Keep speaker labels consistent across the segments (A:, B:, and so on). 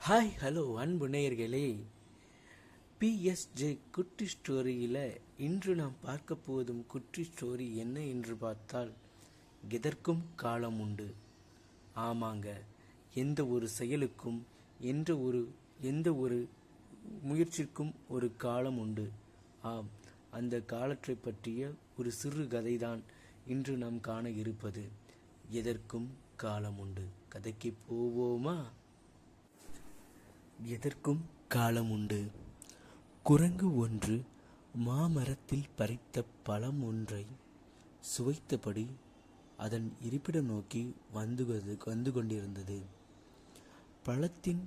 A: Hi hello அன்பு நேயர்களே, PSJ குட்டி ஸ்டோரியில் இன்று நாம் பார்க்க போதும் குட்டி ஸ்டோரி என்ன என்று பார்த்தால், எதற்கும் காலம் உண்டு. ஆமாங்க, எந்த ஒரு செயலுக்கும் எந்த ஒரு முயற்சிக்கும் ஒரு காலம் உண்டு. ஆம், அந்த காலத்தை பற்றிய ஒரு சிறு கதைதான் இன்று நாம் காண இருப்பது. எதற்கும் காலம் உண்டு. கதைக்கு போவோமா? எதற்கும் காலம் உண்டு. குரங்கு ஒன்று மாமரத்தில் பறித்த பழம் ஒன்றை சுவைத்தபடி அதன் இருப்பிடம் நோக்கி வந்து கொண்டிருந்தது. பழத்தின்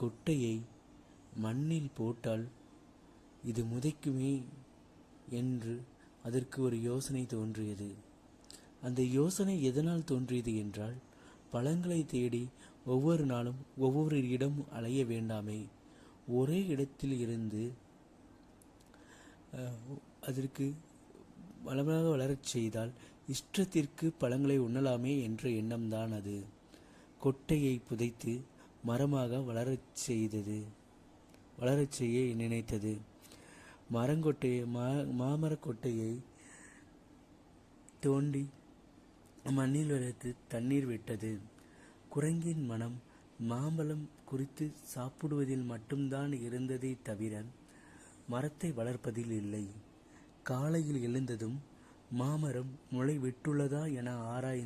A: கொட்டையை மண்ணில் போட்டால் இது முதைக்குமே என்று அதற்கு ஒரு யோசனை தோன்றியது. அந்த யோசனை எதனால் தோன்றியது என்றால், பழங்களை தேடி ஒவ்வொரு நாளும் ஒவ்வொரு இடம் அலைய வேண்டாமே, ஒரே இடத்தில் இருந்து அதற்கு வளமாக வளரச் செய்தால் இஷ்டத்திற்கு பழங்களை உண்ணலாமே என்ற எண்ணம்தான் அது. கொட்டையை புதைத்து மரமாக வளரச் செய்ய நினைத்தது. மாமரக் கொட்டையை தோண்டி மண்ணில் வைத்து தண்ணீர் விட்டது. குரங்கின் மனம் மாம்பழம் குறித்து சாப்பிடுவதில் மட்டும்தான் இருந்ததை தவிர மரத்தை வளர்ப்பதில் இல்லை. காலையில் எழுந்ததும் மாமரம் முளை விட்டுள்ளதா என ஆராய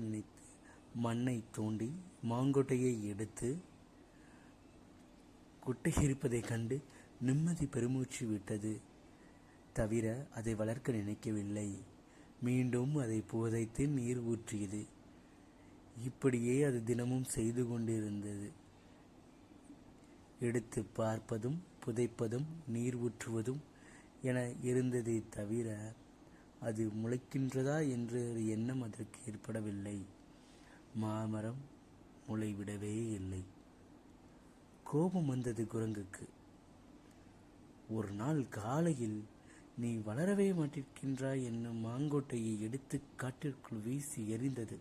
A: நினைத்து மண்ணை தோண்டி மாங்கொட்டையை எடுத்து குட்டை இருப்பதைக் கண்டு நிம்மதி பெருமூச்சு விட்டது. தவிர அதை வளர்க்க நினைக்கவில்லை. மீண்டும் அதை புதைத்து நீர் ஊற்றியது. இப்படியே அது தினமும் செய்து கொண்டிருந்தது. எடுத்து பார்ப்பதும் புதைப்பதும் நீர் ஊற்றுவதும் என இருந்ததை தவிர அது முளைக்கின்றதா என்ற ஒரு எண்ணம் அதற்கு ஏற்படவில்லை. மாமரம் முளைவிடவே இல்லை. கோபம் வந்தது குரங்குக்கு. ஒரு நாள் காலையில், "நீ வளரவே மாட்டிருக்கின்றாய்" என்னும் மாங்கொட்டையை எடுத்து காட்டிற்குள் வீசி எறிந்தது.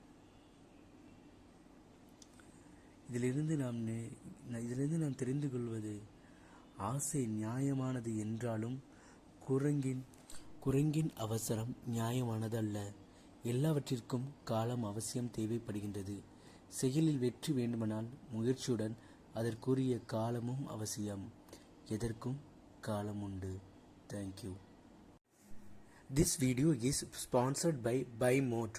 A: இதிலிருந்து நாம் தெரிந்து கொள்வது, ஆசை நியாயமானது என்றாலும் குரங்கின் அவசரம் நியாயமானது அல்ல. எல்லாவற்றிற்கும் காலம் அவசியம் தேவைப்படுகின்றது. செயலில் வெற்றி வேண்டுமானால் முயற்சியுடன் அதற்குரிய காலமும் அவசியம். எதற்கும் காலம் உண்டு. Thank you. This video is sponsored by BuyMote.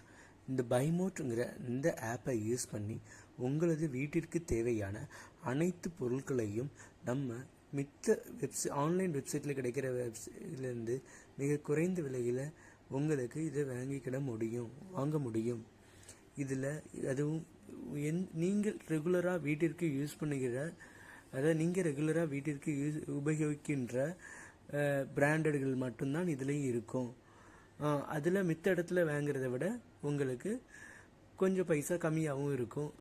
A: இந்த BuyMoteங்கிற இந்த ஆப்பை யூஸ் பண்ணி உங்களது வீட்டிற்கு தேவையான அனைத்து பொருட்களையும் நம்ம மித்த ஆன்லைன் வெப்சைட்டில் கிடைக்கிற வெப்சைட்லேருந்து மிக குறைந்த விலையில் உங்களுக்கு இதை வாங்க முடியும். இதில் அதுவும் நீங்கள் ரெகுலராக வீட்டிற்கு யூஸ் பண்ணுகிற, அதாவது நீங்கள் ரெகுலராக வீட்டிற்கு உபயோகிக்கின்ற பிராண்டட்கள் மட்டும்தான் இதுலேயும் இருக்கும். அதில் மித்த இடத்துல வாங்குறத விட உங்களுக்கு கொஞ்சம் பைசா கம்மியாகவும் இருக்கும்.